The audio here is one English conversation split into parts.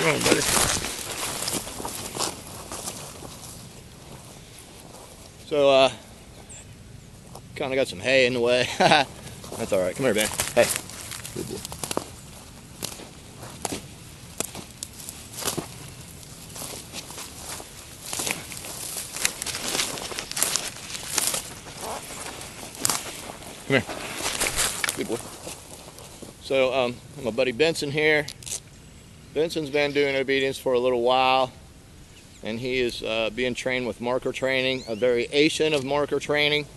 Come on, buddy. So, kind of got some hay in the way. That's all right. Come here, Ben. Hey. Good boy. Come here. Good boy. So, my buddy Benson here. Benson's been doing obedience for a little while, and he is being trained with marker training, a variation of marker training.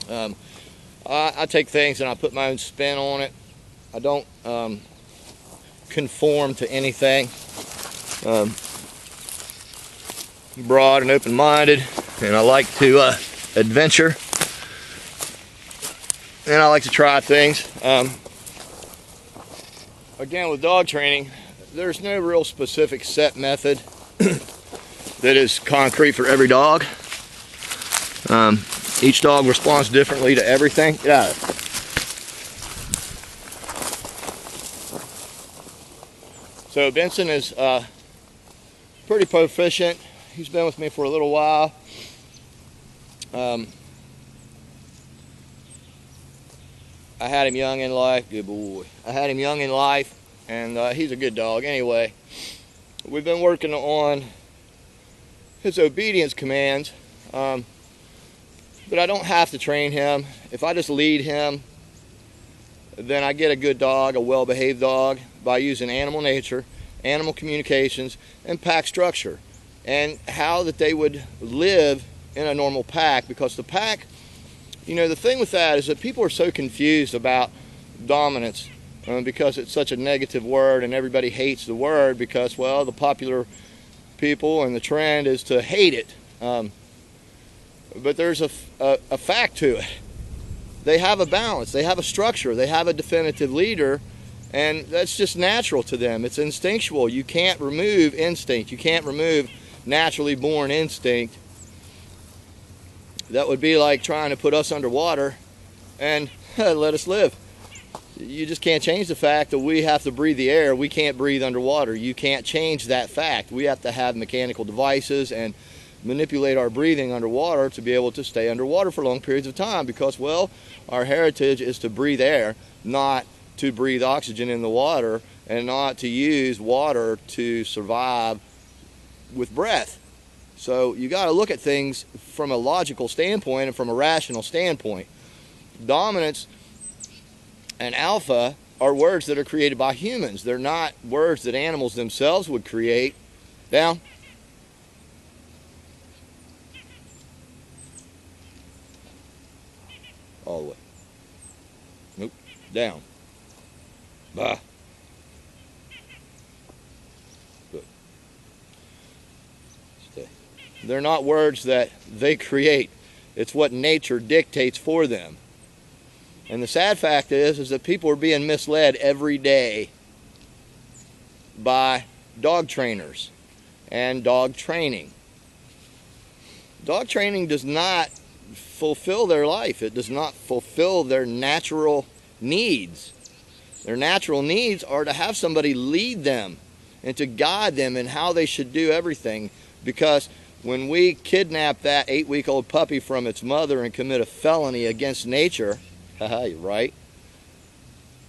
I take things and I put my own spin on it. I don't conform to anything. Broad and open-minded, and I like to adventure, and I like to try things. Again, with dog training, there's no real specific set method that is concrete for every dog. Each dog responds differently to everything. Get out of it. So Benson is pretty proficient. He's been with me for a little while. I had him young in life. Good boy. I had him young in life, and he's a good dog anyway. We've been working on his obedience commands, but I don't have to train him. If I just lead him, then I get a good dog, a well-behaved dog, by using animal nature, animal communications, and pack structure, and how that they would live in a normal pack. Because the pack, you know, the thing with that is that people are so confused about dominance because it's such a negative word, and everybody hates the word because, well, the popular people and the trend is to hate it. But there's a fact to it. They have a balance, they have a structure, they have a definitive leader, and that's just natural to them. It's instinctual. You can't remove instinct. You can't remove naturally born instinct. That would be like trying to put us underwater and let us live. You just can't change the fact that we have to breathe the air. We can't breathe underwater. You can't change that fact. We have to have mechanical devices and manipulate our breathing underwater to be able to stay underwater for long periods of time, because, well, our heritage is to breathe air, not to breathe oxygen in the water, and not to use water to survive with breath. So you got to look at things from a logical standpoint and from a rational standpoint. Dominance and alpha are words that are created by humans. They're not words that animals themselves would create. Down. All the way. Nope. Down. Bah. Good. Stay. They're not words that they create. It's what nature dictates for them. And the sad fact is that people are being misled every day by dog trainers and dog training. Dog training does not fulfill their life. It does not fulfill their natural needs. Their natural needs are to have somebody lead them and to guide them in how they should do everything. Because when we kidnap that 8-week-old puppy from its mother and commit a felony against nature, haha, you're right,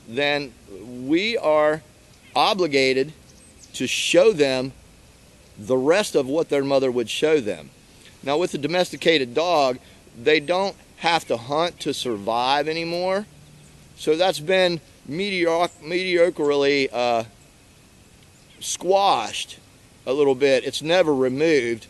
then we are obligated to show them the rest of what their mother would show them. Now, with a domesticated dog, they don't have to hunt to survive anymore. So that's been mediocrely squashed a little bit. It's never removed.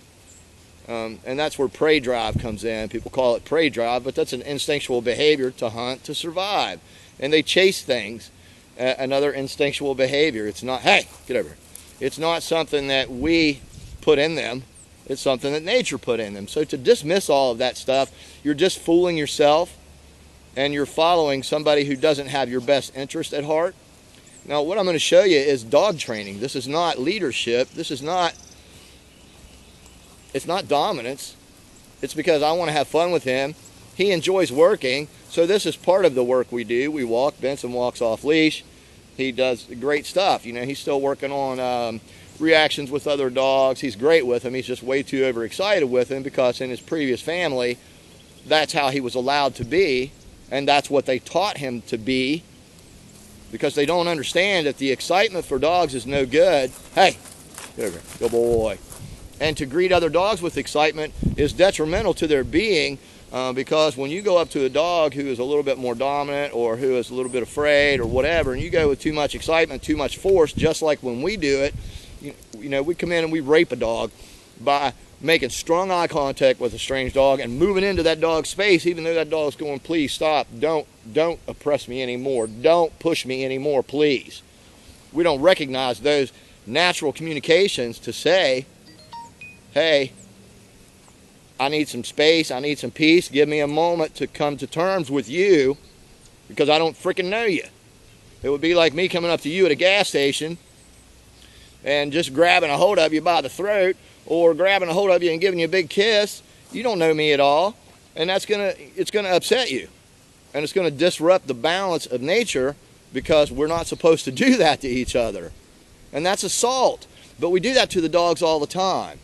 And that's where prey drive comes in. People call it prey drive, but that's an instinctual behavior to hunt to survive. And they chase things, another instinctual behavior. It's not, hey, get over here. It's not something that we put in them. It's something that nature put in them. So to dismiss all of that stuff, you're just fooling yourself, and you're following somebody who doesn't have your best interest at heart. Now, what I'm going to show you is dog training. This is not leadership. This is not, it's not dominance. It's because I want to have fun with him. He enjoys working, so this is part of the work we do. We walk. Benson walks off leash. He does great stuff. You know, he's still working on reactions with other dogs. He's great with them. He's just way too overexcited with them because in his previous family, that's how he was allowed to be, and that's what they taught him to be, because they don't understand that the excitement for dogs is no good. Hey, good boy. And to greet other dogs with excitement is detrimental to their being, because when you go up to a dog who is a little bit more dominant or who is a little bit afraid or whatever, and you go with too much excitement, too much force, just like when we do it, you know, we come in and we rape a dog by making strong eye contact with a strange dog and moving into that dog's space, even though that dog's going, please stop, don't oppress me anymore, don't push me anymore, please. We don't recognize those natural communications to say, hey, I need some space, I need some peace, give me a moment to come to terms with you because I don't freaking know you. It would be like me coming up to you at a gas station and just grabbing a hold of you by the throat, or grabbing a hold of you and giving you a big kiss. You don't know me at all, and it's gonna upset you, and it's gonna disrupt the balance of nature, because we're not supposed to do that to each other, and that's assault. But we do that to the dogs all the time.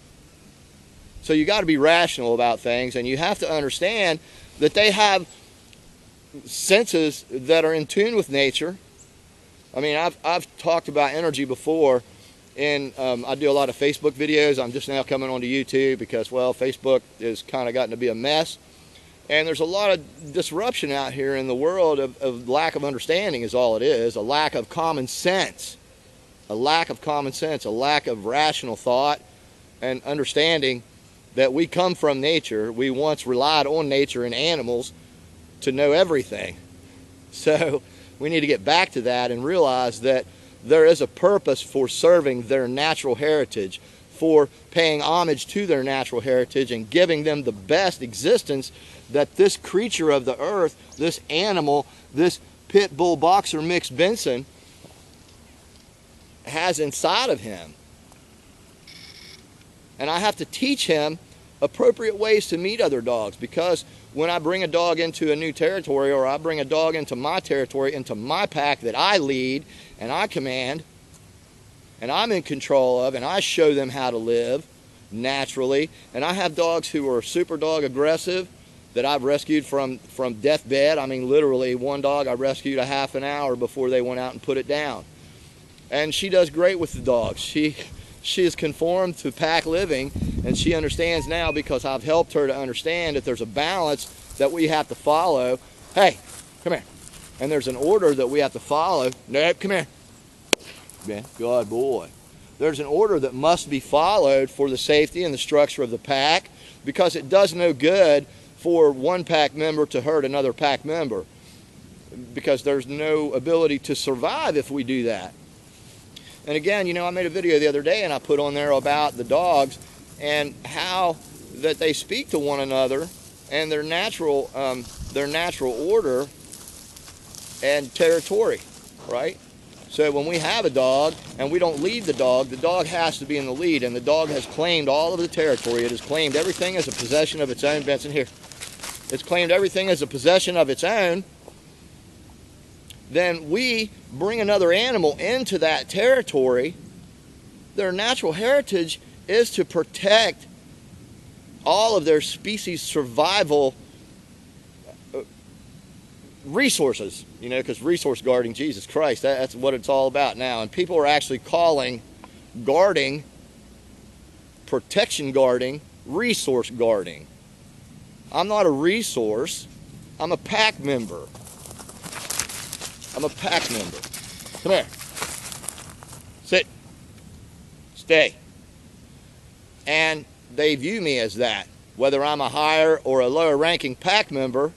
So you got to be rational about things, and you have to understand that they have senses that are in tune with nature. I mean, I've talked about energy before. And I do a lot of Facebook videos. I'm just now coming onto YouTube because, well, Facebook has kind of gotten to be a mess. And there's a lot of disruption out here in the world of lack of understanding is all it is. A lack of common sense. A lack of common sense. A lack of rational thought and understanding that we come from nature. We once relied on nature and animals to know everything. So we need to get back to that and realize that there is a purpose for serving their natural heritage, for paying homage to their natural heritage and giving them the best existence that this creature of the earth, this animal, this pit bull boxer mix Benson has inside of him. And I have to teach him appropriate ways to meet other dogs, because when I bring a dog into a new territory, or I bring a dog into my territory, into my pack that I lead and I command and I'm in control of, and I show them how to live naturally, and I have dogs who are super dog aggressive that I've rescued from deathbed. I mean, literally, one dog I rescued a half an hour before they went out and put it down, and she does great with the dogs. She is conformed to pack living, and she understands now, because I've helped her to understand that there's a balance that we have to follow. Hey, come here. And there's an order that we have to follow. Nope, come here. Yeah, good boy. There's an order that must be followed for the safety and the structure of the pack, because it does no good for one pack member to hurt another pack member, because there's no ability to survive if we do that. And again, you know, I made a video the other day and I put on there about the dogs and how that they speak to one another and their natural order and territory, right? So when we have a dog and we don't lead the dog has to be in the lead, and the dog has claimed all of the territory. It has claimed everything as a possession of its own. Benson, here. It's claimed everything as a possession of its own. Then we bring another animal into that territory. Their natural heritage is to protect all of their species survival resources, you know, because resource guarding, Jesus Christ, that's what it's all about now. And people are actually calling guarding, protection guarding, resource guarding. I'm not a resource, I'm a pack member. I'm a pack member. Come here. Sit. Stay. And they view me as that. Whether I'm a higher or a lower ranking pack member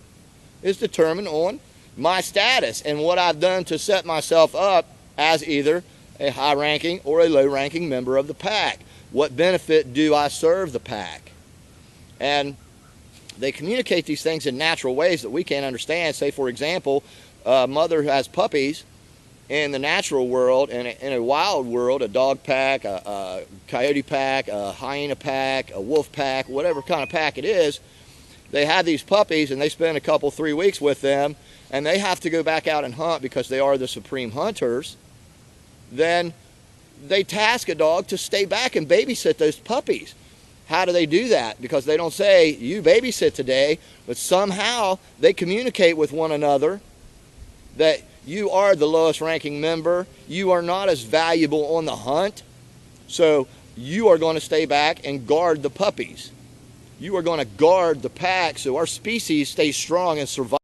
is determined on my status and what I've done to set myself up as either a high ranking or a low ranking member of the pack. What benefit do I serve the pack? And they communicate these things in natural ways that we can't understand. Say, for example, a mother who has puppies in the natural world and in a wild world, a dog pack, a coyote pack, a hyena pack, a wolf pack, whatever kind of pack it is, they have these puppies and they spend a couple, 3 weeks with them, and they have to go back out and hunt because they are the supreme hunters. then they task a dog to stay back and babysit those puppies. How do they do that? Because they don't say, you babysit today, but somehow they communicate with one another that you are the lowest ranking member, you are not as valuable on the hunt, so you are going to stay back and guard the puppies. You are going to guard the pack so our species stays strong and survive.